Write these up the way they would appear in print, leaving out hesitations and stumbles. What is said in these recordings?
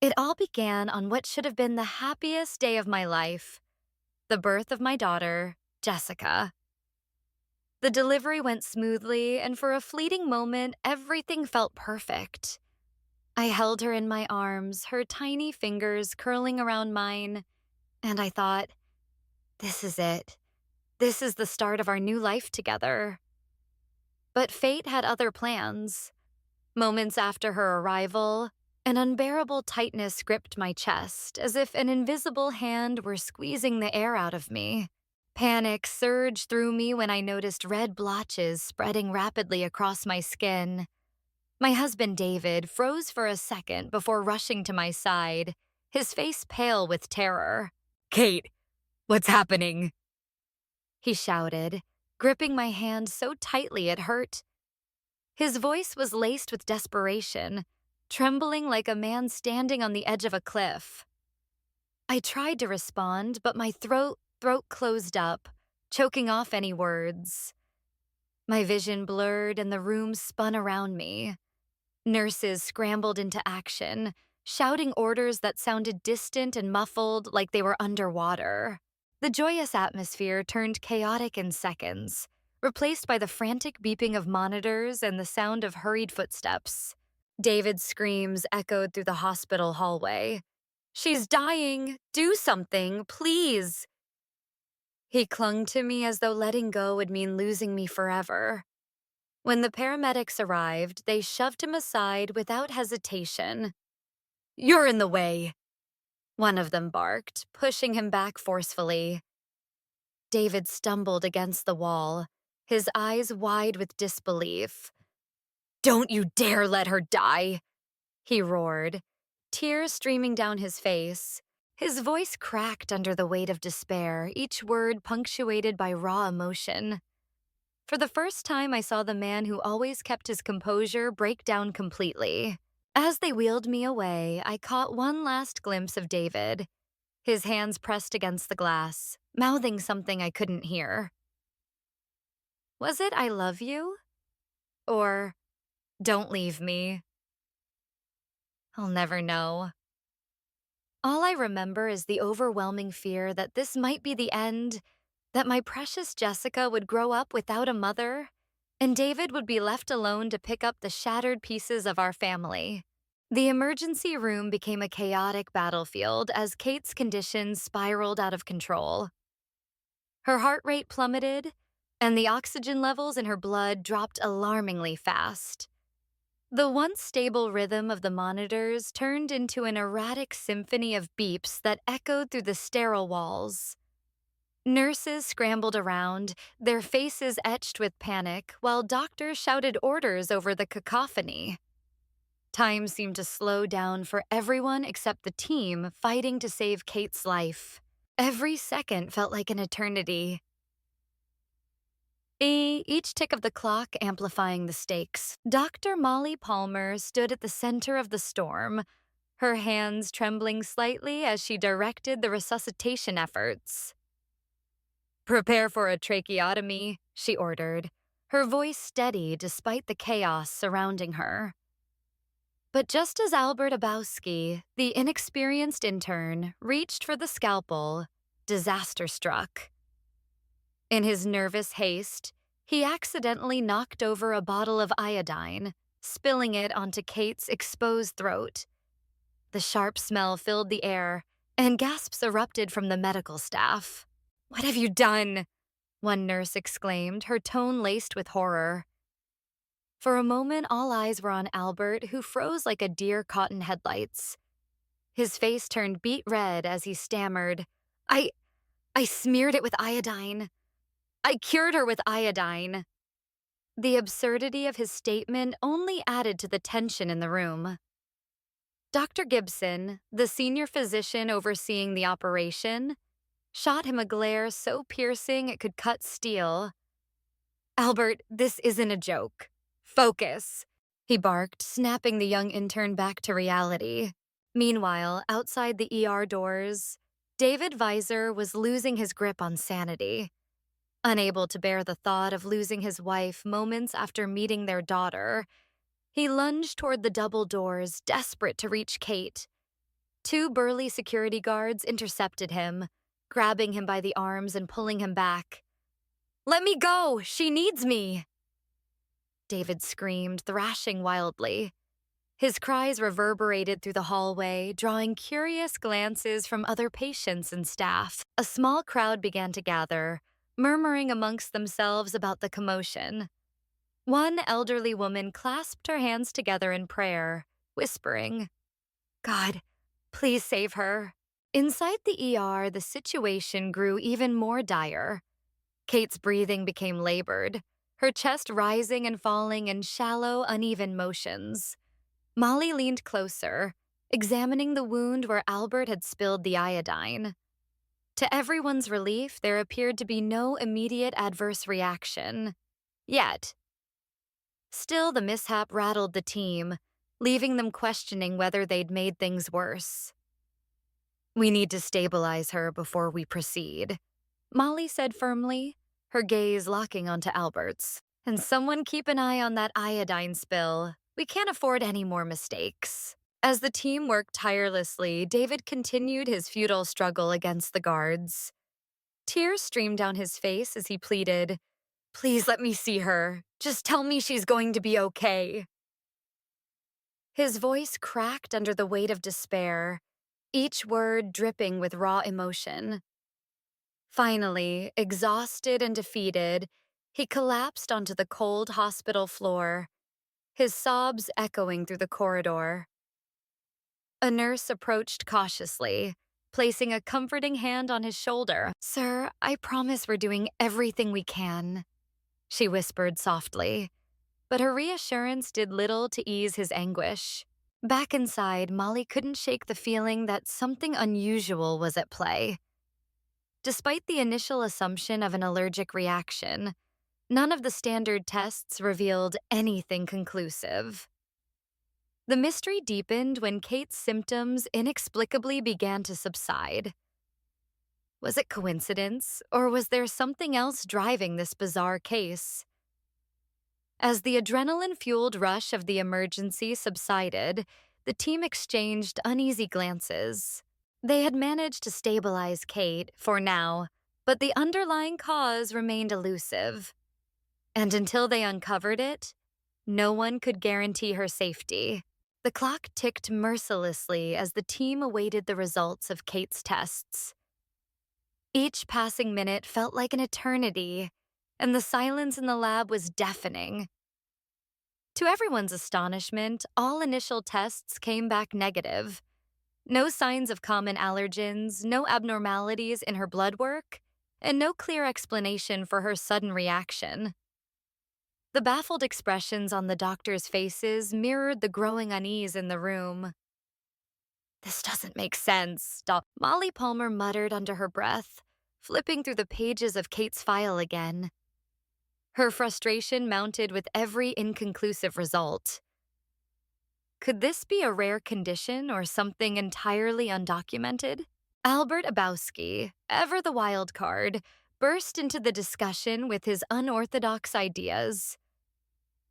It all began on what should have been the happiest day of my life, the birth of my daughter, Jessica. The delivery went smoothly, and for a fleeting moment, everything felt perfect. I held her in my arms, her tiny fingers curling around mine, and I thought, this is it. This is the start of our new life together. But fate had other plans. Moments after her arrival, an unbearable tightness gripped my chest, as if an invisible hand were squeezing the air out of me. Panic surged through me when I noticed red blotches spreading rapidly across my skin. My husband, David, froze for a second before rushing to my side, his face pale with terror. "Kate, what's happening?" he shouted, gripping my hand so tightly it hurt. His voice was laced with desperation, trembling like a man standing on the edge of a cliff. I tried to respond, but my throat closed up, choking off any words. My vision blurred and the room spun around me. Nurses scrambled into action, shouting orders that sounded distant and muffled like they were underwater. The joyous atmosphere turned chaotic in seconds, replaced by the frantic beeping of monitors and the sound of hurried footsteps. David's screams echoed through the hospital hallway. "She's dying! Do something, please!" He clung to me as though letting go would mean losing me forever. When the paramedics arrived, they shoved him aside without hesitation. "You're in the way," one of them barked, pushing him back forcefully. David stumbled against the wall, his eyes wide with disbelief. "Don't you dare let her die!" he roared, tears streaming down his face. His voice cracked under the weight of despair, each word punctuated by raw emotion. For the first time, I saw the man who always kept his composure break down completely. As they wheeled me away, I caught one last glimpse of David, his hands pressed against the glass, mouthing something I couldn't hear. Was it "I love you"? Or "Don't leave me"? I'll never know. All I remember is the overwhelming fear that this might be the end, that my precious Jessica would grow up without a mother, and David would be left alone to pick up the shattered pieces of our family. The emergency room became a chaotic battlefield as Kate's condition spiraled out of control. Her heart rate plummeted, and the oxygen levels in her blood dropped alarmingly fast. The once stable rhythm of the monitors turned into an erratic symphony of beeps that echoed through the sterile walls. Nurses scrambled around, their faces etched with panic, while doctors shouted orders over the cacophony. Time seemed to slow down for everyone except the team fighting to save Kate's life. Every second felt like an eternity. Each tick of the clock amplifying the stakes. Dr. Molly Palmer stood at the center of the storm, her hands trembling slightly as she directed the resuscitation efforts. "Prepare for a tracheotomy," she ordered, her voice steady despite the chaos surrounding her. But just as Albert Abowski, the inexperienced intern, reached for the scalpel, disaster struck. In his nervous haste, he accidentally knocked over a bottle of iodine, spilling it onto Kate's exposed throat. The sharp smell filled the air, and gasps erupted from the medical staff. "What have you done?" one nurse exclaimed, her tone laced with horror. For a moment, all eyes were on Albert, who froze like a deer caught in headlights. His face turned beet red as he stammered, I smeared it with iodine. I cured her with iodine." The absurdity of his statement only added to the tension in the room. Dr. Gibson, the senior physician overseeing the operation, shot him a glare so piercing it could cut steel. "Albert, this isn't a joke. Focus," he barked, snapping the young intern back to reality. Meanwhile, outside the ER doors, David Weiser was losing his grip on sanity. Unable to bear the thought of losing his wife moments after meeting their daughter, he lunged toward the double doors, desperate to reach Kate. Two burly security guards intercepted him, grabbing him by the arms and pulling him back. "Let me go! She needs me!" David screamed, thrashing wildly. His cries reverberated through the hallway, drawing curious glances from other patients and staff. A small crowd began to gather, murmuring amongst themselves about the commotion. One elderly woman clasped her hands together in prayer, whispering, "God, please save her." Inside the ER, the situation grew even more dire. Kate's breathing became labored, her chest rising and falling in shallow, uneven motions. Molly leaned closer, examining the wound where Albert had spilled the iodine. To everyone's relief, there appeared to be no immediate adverse reaction. Yet. Still, the mishap rattled the team, leaving them questioning whether they'd made things worse. "We need to stabilize her before we proceed," Molly said firmly, her gaze locking onto Albert's. "And someone keep an eye on that iodine spill. We can't afford any more mistakes." As the team worked tirelessly, David continued his futile struggle against the guards. Tears streamed down his face as he pleaded, "Please let me see her. Just tell me she's going to be okay." His voice cracked under the weight of despair, each word dripping with raw emotion. Finally, exhausted and defeated, he collapsed onto the cold hospital floor, his sobs echoing through the corridor. A nurse approached cautiously, placing a comforting hand on his shoulder. "Sir, I promise we're doing everything we can," she whispered softly, but her reassurance did little to ease his anguish. Back inside, Molly couldn't shake the feeling that something unusual was at play. Despite the initial assumption of an allergic reaction, none of the standard tests revealed anything conclusive. The mystery deepened when Kate's symptoms inexplicably began to subside. Was it coincidence, or was there something else driving this bizarre case? As the adrenaline-fueled rush of the emergency subsided, the team exchanged uneasy glances. They had managed to stabilize Kate, for now, but the underlying cause remained elusive. And until they uncovered it, no one could guarantee her safety. The clock ticked mercilessly as the team awaited the results of Kate's tests. Each passing minute felt like an eternity, and the silence in the lab was deafening. To everyone's astonishment, all initial tests came back negative. No signs of common allergens, no abnormalities in her blood work, and no clear explanation for her sudden reaction. The baffled expressions on the doctors' faces mirrored the growing unease in the room. "This doesn't make sense," Molly Palmer muttered under her breath, flipping through the pages of Kate's file again. Her frustration mounted with every inconclusive result. Could this be a rare condition or something entirely undocumented? Albert Abowski, ever the wild card, burst into the discussion with his unorthodox ideas.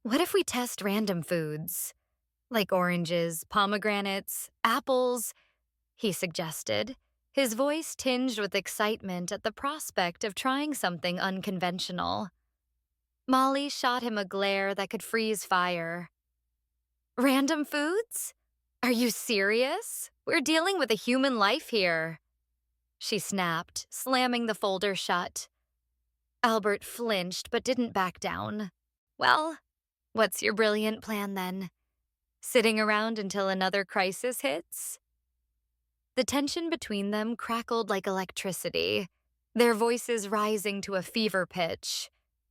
What if we test random foods? Like oranges, pomegranates, apples, he suggested, his voice tinged with excitement at the prospect of trying something unconventional. Molly shot him a glare that could freeze fire. "Random foods? Are you serious? We're dealing with a human life here," she snapped, slamming the folder shut. Albert flinched but didn't back down. "Well, what's your brilliant plan then? Sitting around until another crisis hits?" The tension between them crackled like electricity, their voices rising to a fever pitch.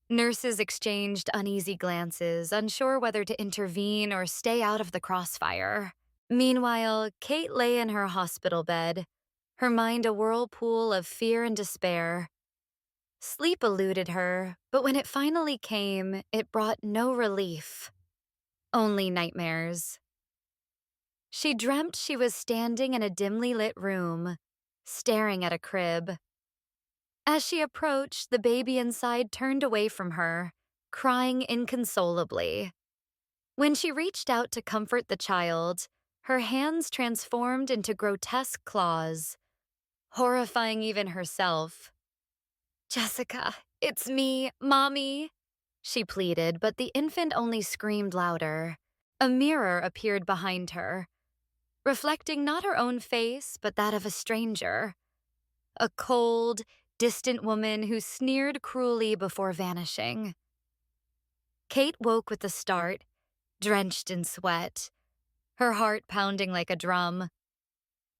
Nurses exchanged uneasy glances, unsure whether to intervene or stay out of the crossfire. Meanwhile, Kate lay in her hospital bed, her mind a whirlpool of fear and despair. Sleep eluded her, but when it finally came, it brought no relief. Only nightmares. She dreamt she was standing in a dimly lit room, staring at a crib. As she approached, the baby inside turned away from her, crying inconsolably. When she reached out to comfort the child, Her hands transformed into grotesque claws, horrifying even herself. "Jessica, it's me, Mommy," she pleaded, but the infant only screamed louder. A mirror appeared behind her, reflecting not her own face, but that of a stranger. A cold, distant woman who sneered cruelly before vanishing. Kate woke with a start, drenched in sweat, her heart pounding like a drum.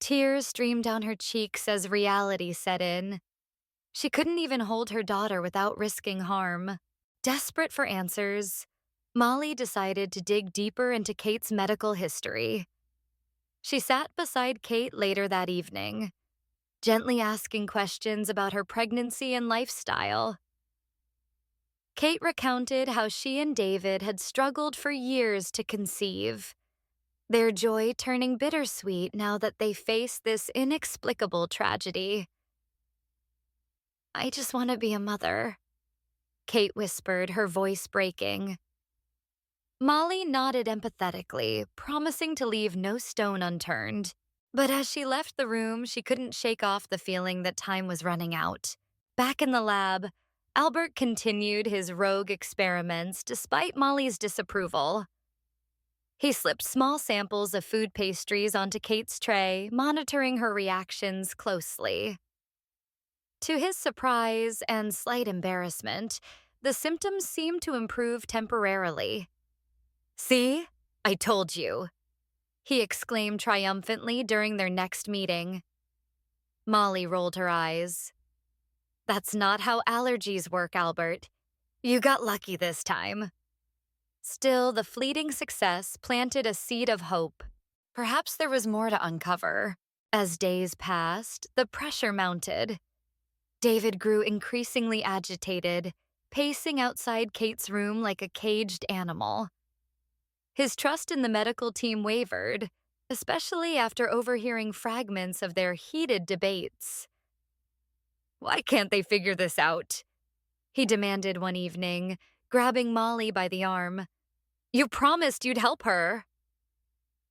Tears streamed down her cheeks as reality set in. She couldn't even hold her daughter without risking harm. Desperate for answers, Molly decided to dig deeper into Kate's medical history. She sat beside Kate later that evening, gently asking questions about her pregnancy and lifestyle. Kate recounted how she and David had struggled for years to conceive, their joy turning bittersweet now that they faced this inexplicable tragedy. "I just want to be a mother," Kate whispered, her voice breaking. Molly nodded empathetically, promising to leave no stone unturned. But as she left the room, she couldn't shake off the feeling that time was running out. Back in the lab, Albert continued his rogue experiments despite Molly's disapproval. He slipped small samples of food pastries onto Kate's tray, monitoring her reactions closely. To his surprise and slight embarrassment, the symptoms seemed to improve temporarily. "See? I told you," he exclaimed triumphantly during their next meeting. Molly rolled her eyes. "That's not how allergies work, Albert. You got lucky this time." Still, the fleeting success planted a seed of hope. Perhaps there was more to uncover. As days passed, the pressure mounted. David grew increasingly agitated, pacing outside Kate's room like a caged animal. His trust in the medical team wavered, especially after overhearing fragments of their heated debates. "Why can't they figure this out?" he demanded one evening, grabbing Molly by the arm. "You promised you'd help her."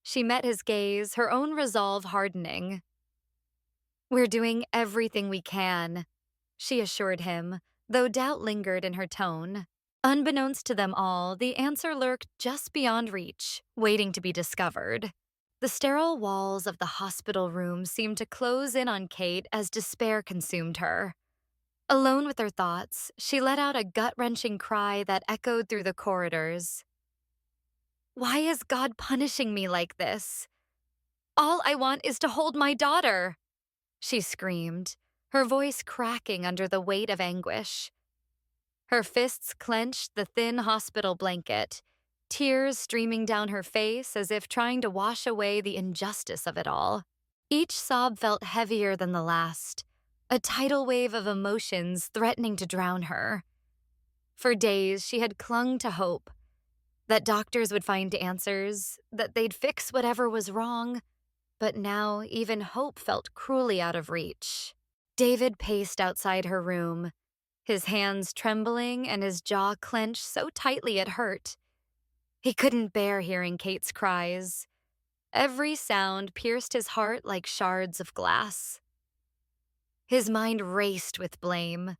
She met his gaze, her own resolve hardening. "We're doing everything we can," she assured him, though doubt lingered in her tone. Unbeknownst to them all, the answer lurked just beyond reach, waiting to be discovered. The sterile walls of the hospital room seemed to close in on Kate as despair consumed her. Alone with her thoughts, she let out a gut-wrenching cry that echoed through the corridors. "Why is God punishing me like this? All I want is to hold my daughter," she screamed, her voice cracking under the weight of anguish. Her fists clenched the thin hospital blanket, tears streaming down her face as if trying to wash away the injustice of it all. Each sob felt heavier than the last, a tidal wave of emotions threatening to drown her. For days, she had clung to hope, that doctors would find answers, that they'd fix whatever was wrong, but now even hope felt cruelly out of reach. David paced outside her room, his hands trembling and his jaw clenched so tightly it hurt. He couldn't bear hearing Kate's cries. Every sound pierced his heart like shards of glass. His mind raced with blame.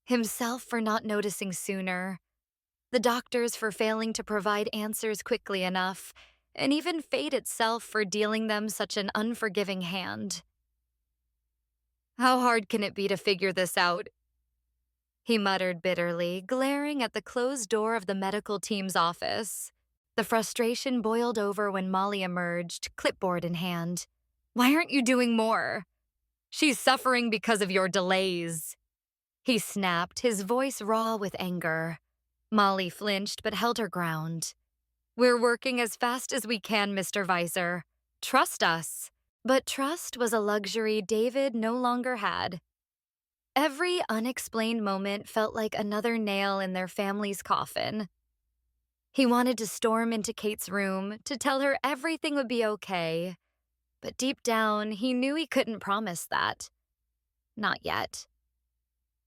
Himself for not noticing sooner, the doctors for failing to provide answers quickly enough, and even fate itself for dealing them such an unforgiving hand. "How hard can it be to figure this out?" he muttered bitterly, glaring at the closed door of the medical team's office. The frustration boiled over when Molly emerged, clipboard in hand. "Why aren't you doing more? She's suffering because of your delays," he snapped, his voice raw with anger. Molly flinched but held her ground. "We're working as fast as we can, Mr. Weiser. Trust us." But trust was a luxury David no longer had. Every unexplained moment felt like another nail in their family's coffin. He wanted to storm into Kate's room, to tell her everything would be okay, but deep down, he knew he couldn't promise that. Not yet.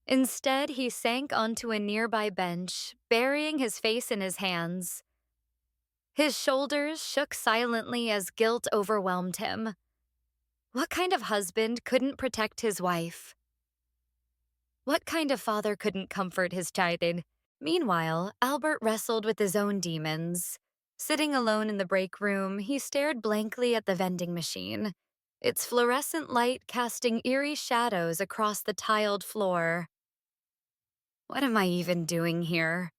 Instead, he sank onto a nearby bench, burying his face in his hands. His shoulders shook silently as guilt overwhelmed him. What kind of husband couldn't protect his wife? What kind of father couldn't comfort his child? Meanwhile, Albert wrestled with his own demons. Sitting alone in the break room, he stared blankly at the vending machine, its fluorescent light casting eerie shadows across the tiled floor. What am I even doing here?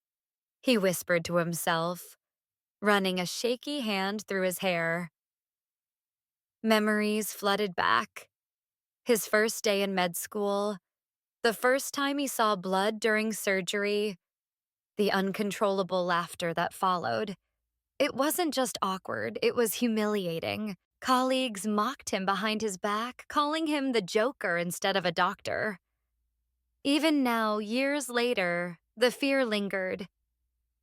He whispered to himself, running a shaky hand through his hair. Memories flooded back. His first day in med school, the first time he saw blood during surgery, the uncontrollable laughter that followed. It wasn't just awkward, it was humiliating. Colleagues mocked him behind his back, calling him the Joker instead of a doctor. Even now, years later, the fear lingered.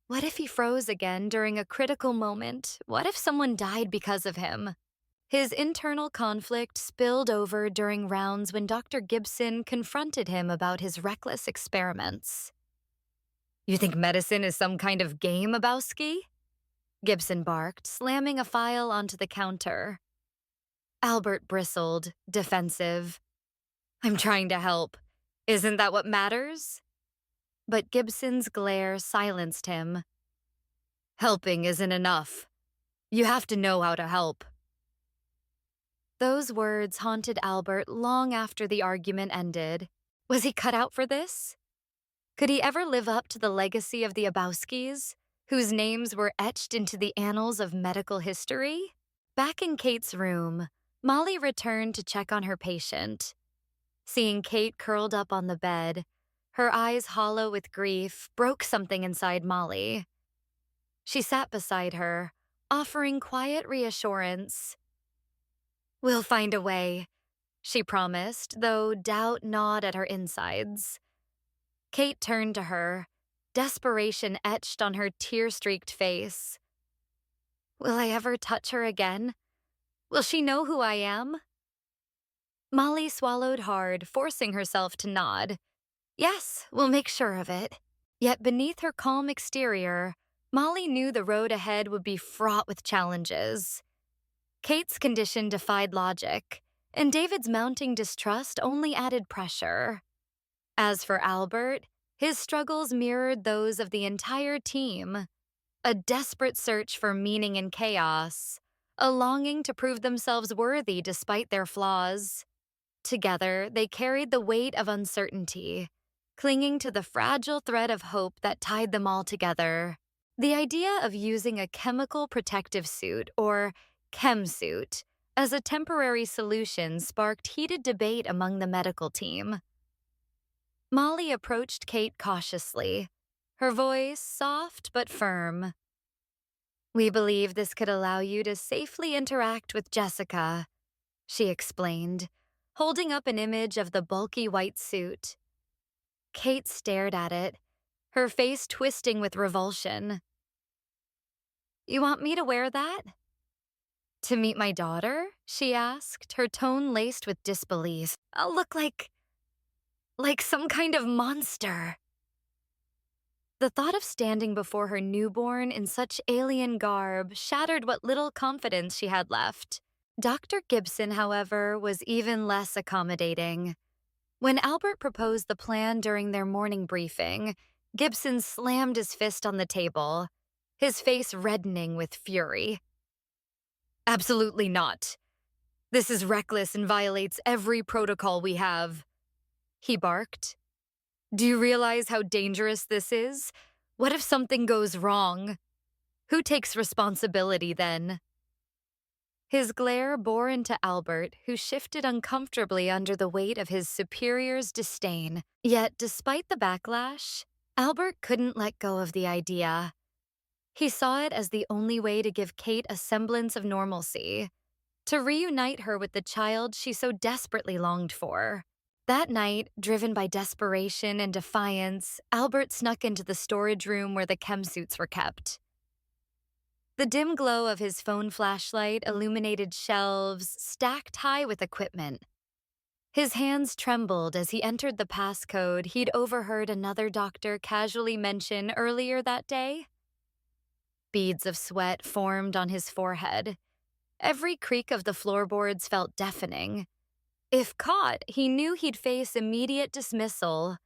What if he froze again during a critical moment? What if someone died because of him? His internal conflict spilled over during rounds when Dr. Gibson confronted him about his reckless experiments. You think medicine is some kind of game, Abowski? Gibson barked, slamming a file onto the counter. Albert bristled, defensive. I'm trying to help. Isn't that what matters? But Gibson's glare silenced him. Helping isn't enough. You have to know how to help. Those words haunted Albert long after the argument ended. Was he cut out for this? Could he ever live up to the legacy of the Abowskis, whose names were etched into the annals of medical history? Back in Kate's room, Molly returned to check on her patient. Seeing Kate curled up on the bed, her eyes hollow with grief, broke something inside Molly. She sat beside her, offering quiet reassurance. We'll find a way, she promised, though doubt gnawed at her insides. Kate turned to her, desperation etched on her tear-streaked face. Will I ever touch her again? Will she know who I am? Molly swallowed hard, forcing herself to nod. Yes, we'll make sure of it. Yet beneath her calm exterior, Molly knew the road ahead would be fraught with challenges. Kate's condition defied logic, and David's mounting distrust only added pressure. As for Albert, his struggles mirrored those of the entire team. A desperate search for meaning in chaos, a longing to prove themselves worthy despite their flaws. Together, they carried the weight of uncertainty, clinging to the fragile thread of hope that tied them all together. The idea of using a chemical protective suit, or chemsuit, as a temporary solution sparked heated debate among the medical team. Molly approached Kate cautiously, her voice soft but firm. We believe this could allow you to safely interact with Jessica, she explained, holding up an image of the bulky white suit. Kate stared at it, her face twisting with revulsion. You want me to wear that? To meet my daughter? She asked, her tone laced with disbelief. I'll look like some kind of monster. The thought of standing before her newborn in such alien garb shattered what little confidence she had left. Dr. Gibson, however, was even less accommodating. When Albert proposed the plan during their morning briefing, Gibson slammed his fist on the table, his face reddening with fury. Absolutely not. This is reckless and violates every protocol we have, he barked. Do you realize how dangerous this is? What if something goes wrong? Who takes responsibility then? His glare bore into Albert, who shifted uncomfortably under the weight of his superior's disdain. Yet, despite the backlash, Albert couldn't let go of the idea. He saw it as the only way to give Kate a semblance of normalcy, to reunite her with the child she so desperately longed for. That night, driven by desperation and defiance, Albert snuck into the storage room where the chemsuits were kept. The dim glow of his phone flashlight illuminated shelves stacked high with equipment. His hands trembled as he entered the passcode he'd overheard another doctor casually mention earlier that day. Beads of sweat formed on his forehead. Every creak of the floorboards felt deafening. If caught, he knew he'd face immediate dismissal,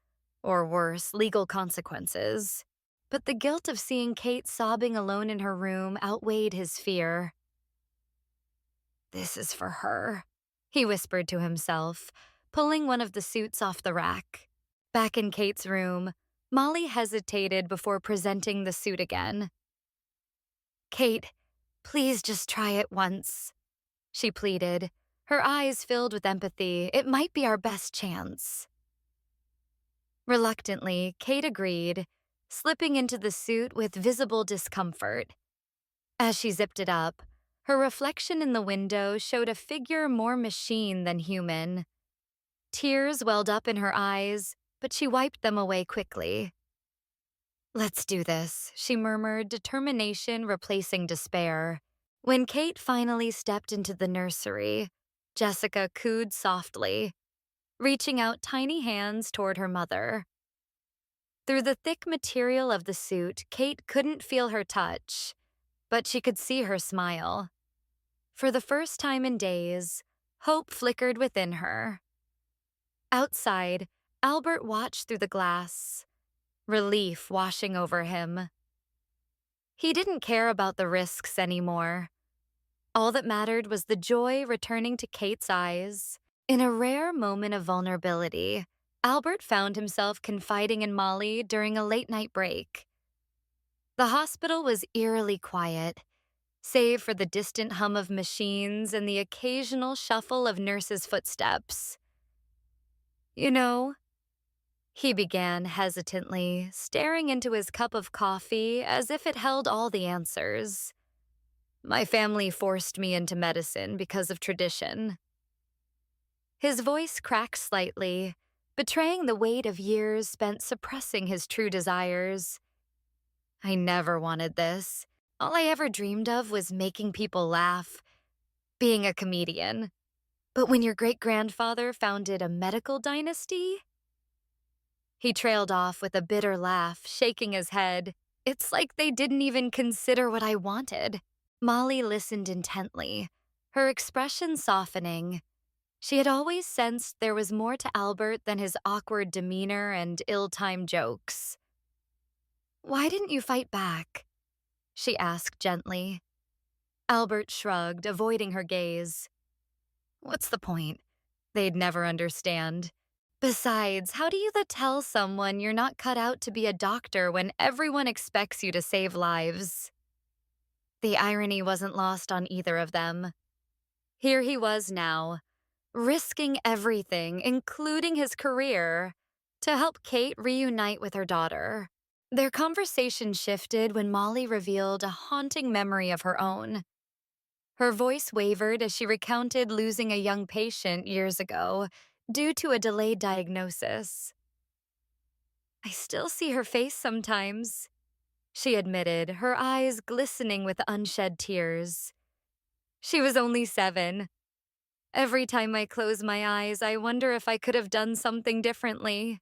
or worse, legal consequences. But the guilt of seeing Kate sobbing alone in her room outweighed his fear. "This is for her," he whispered to himself, pulling one of the suits off the rack. Back in Kate's room, Molly hesitated before presenting the suit again. "Kate, please just try it once," she pleaded, her eyes filled with empathy. "It might be our best chance." Reluctantly, Kate agreed, slipping into the suit with visible discomfort. As she zipped it up, her reflection in the window showed a figure more machine than human. Tears welled up in her eyes, but she wiped them away quickly. "Let's do this," she murmured, determination replacing despair. When Kate finally stepped into the nursery, Jessica cooed softly, reaching out tiny hands toward her mother. Through the thick material of the suit, Kate couldn't feel her touch, but she could see her smile. For the first time in days, hope flickered within her. Outside, Albert watched through the glass, relief washing over him. He didn't care about the risks anymore. All that mattered was the joy returning to Kate's eyes. In a rare moment of vulnerability, Albert found himself confiding in Molly during a late-night break. The hospital was eerily quiet, save for the distant hum of machines and the occasional shuffle of nurses' footsteps. "You know," he began hesitantly, staring into his cup of coffee as if it held all the answers. "My family forced me into medicine because of tradition." His voice cracked slightly, betraying the weight of years spent suppressing his true desires. "I never wanted this. All I ever dreamed of was making people laugh, being a comedian. But when your great-grandfather founded a medical dynasty?" He trailed off with a bitter laugh, shaking his head. "It's like they didn't even consider what I wanted." Molly listened intently, her expression softening. She had always sensed there was more to Albert than his awkward demeanor and ill-timed jokes. "Why didn't you fight back?" she asked gently. Albert shrugged, avoiding her gaze. "What's the point? They'd never understand. Besides, how do you tell someone you're not cut out to be a doctor when everyone expects you to save lives?" The irony wasn't lost on either of them. Here he was now, risking everything, including his career, to help Kate reunite with her daughter. Their conversation shifted when Molly revealed a haunting memory of her own. Her voice wavered as she recounted losing a young patient years ago due to a delayed diagnosis. "I still see her face sometimes," she admitted, her eyes glistening with unshed tears. "She was only 7. Every time I close my eyes, I wonder if I could have done something differently."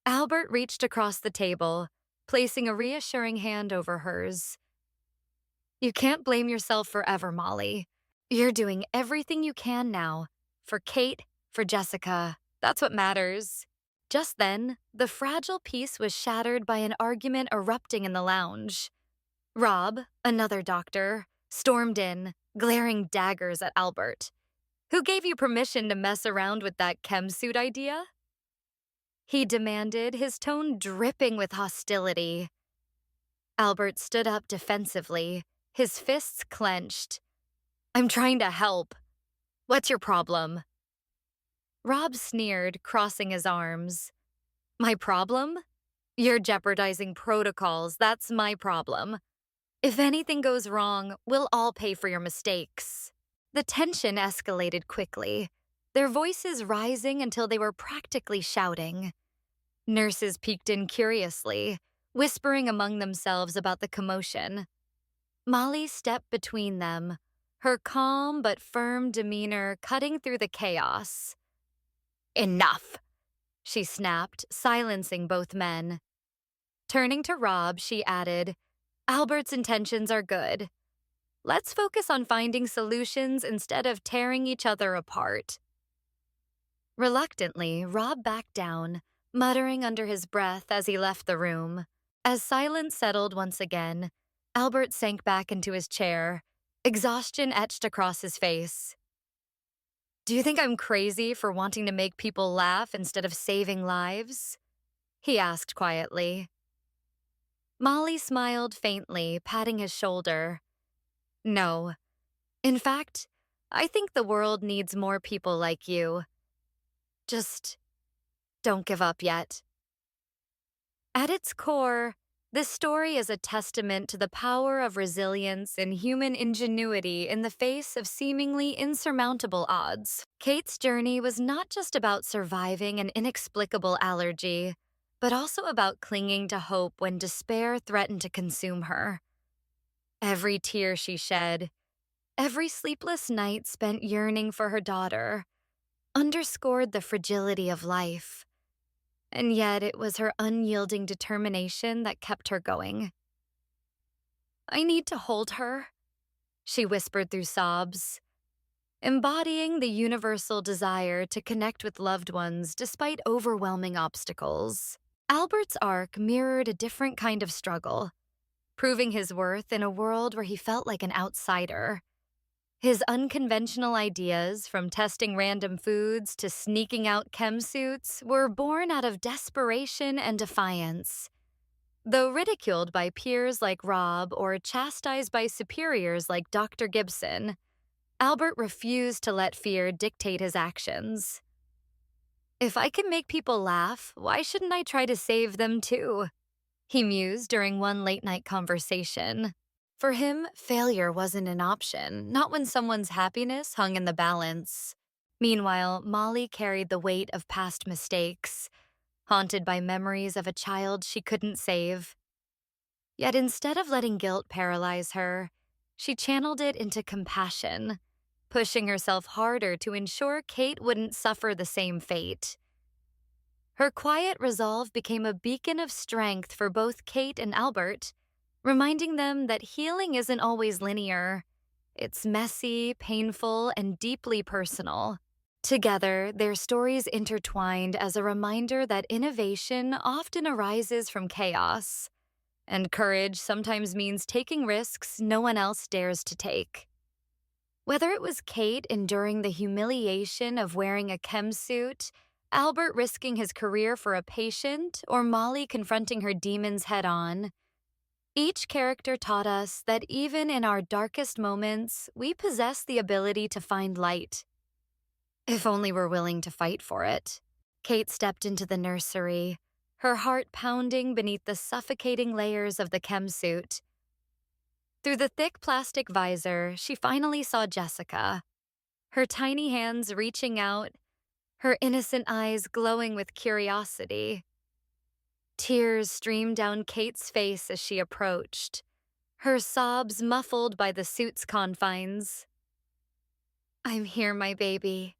Albert reached across the table, placing a reassuring hand over hers. "You can't blame yourself forever, Molly. You're doing everything you can now. For Kate, for Jessica. That's what matters." Just then, the fragile peace was shattered by an argument erupting in the lounge. Rob, another doctor, stormed in, glaring daggers at Albert. "Who gave you permission to mess around with that chem suit idea?" he demanded, his tone dripping with hostility. Albert stood up defensively, his fists clenched. "I'm trying to help. What's your problem?" Rob sneered, crossing his arms. "My problem? You're jeopardizing protocols. That's my problem. If anything goes wrong, we'll all pay for your mistakes." The tension escalated quickly, their voices rising until they were practically shouting. Nurses peeked in curiously, whispering among themselves about the commotion. Molly stepped between them, her calm but firm demeanor cutting through the chaos. "Enough!" she snapped, silencing both men. Turning to Rob, she added, Albert's intentions are good. Let's focus on finding solutions instead of tearing each other apart. Reluctantly, Rob backed down, muttering under his breath as he left the room. As silence settled once again, Albert sank back into his chair, exhaustion etched across his face. Do you think I'm crazy for wanting to make people laugh instead of saving lives? He asked quietly. Molly smiled faintly, patting his shoulder. No. In fact, I think the world needs more people like you. Just don't give up yet. At its core, this story is a testament to the power of resilience and human ingenuity in the face of seemingly insurmountable odds. Kate's journey was not just about surviving an inexplicable allergy, but also about clinging to hope when despair threatened to consume her. Every tear she shed, every sleepless night spent yearning for her daughter, underscored the fragility of life. And yet it was her unyielding determination that kept her going. I need to hold her, she whispered through sobs, embodying the universal desire to connect with loved ones despite overwhelming obstacles. Albert's arc mirrored a different kind of struggle, proving his worth in a world where he felt like an outsider. His unconventional ideas, from testing random foods to sneaking out chem suits, were born out of desperation and defiance. Though ridiculed by peers like Rob or chastised by superiors like Dr. Gibson, Albert refused to let fear dictate his actions. If I can make people laugh, why shouldn't I try to save them too? He mused during one late-night conversation. For him, failure wasn't an option, not when someone's happiness hung in the balance. Meanwhile, Molly carried the weight of past mistakes, haunted by memories of a child she couldn't save. Yet instead of letting guilt paralyze her, she channeled it into compassion, pushing herself harder to ensure Kate wouldn't suffer the same fate. Her quiet resolve became a beacon of strength for both Kate and Albert, reminding them that healing isn't always linear. It's messy, painful, and deeply personal. Together, their stories intertwined as a reminder that innovation often arises from chaos, and courage sometimes means taking risks no one else dares to take. Whether it was Kate enduring the humiliation of wearing a chem suit, Albert risking his career for a patient, or Molly confronting her demons head-on, each character taught us that even in our darkest moments, we possess the ability to find light. If only we're willing to fight for it. Kate stepped into the nursery, her heart pounding beneath the suffocating layers of the chem suit. Through the thick plastic visor, she finally saw Jessica, her tiny hands reaching out, her innocent eyes glowing with curiosity. Tears streamed down Kate's face as she approached, her sobs muffled by the suit's confines. "I'm here, my baby,"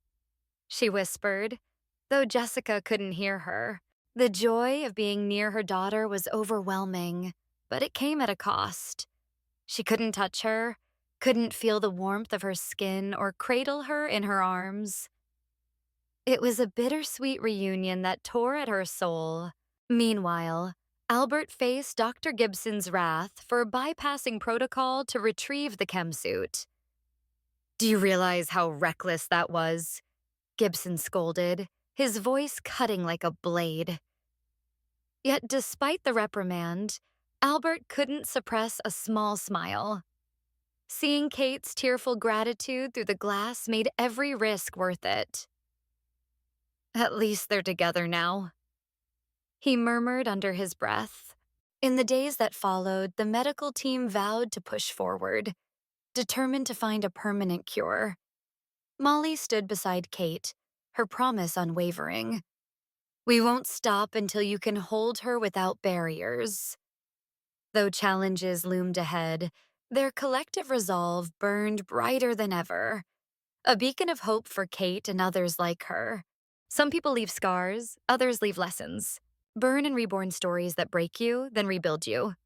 she whispered, though Jessica couldn't hear her. The joy of being near her daughter was overwhelming, but it came at a cost. She couldn't touch her, couldn't feel the warmth of her skin or cradle her in her arms. It was a bittersweet reunion that tore at her soul. Meanwhile, Albert faced Dr. Gibson's wrath for bypassing protocol to retrieve the chem suit. "Do you realize how reckless that was?" Gibson scolded, his voice cutting like a blade. Yet despite the reprimand, Albert couldn't suppress a small smile. Seeing Kate's tearful gratitude through the glass made every risk worth it. "At least they're together now," he murmured under his breath. In the days that followed, the medical team vowed to push forward, determined to find a permanent cure. Molly stood beside Kate, her promise unwavering. "We won't stop until you can hold her without barriers." Though challenges loomed ahead, their collective resolve burned brighter than ever, a beacon of hope for Kate and others like her. Some people leave scars, others leave lessons. Burn and reborn stories that break you, then rebuild you.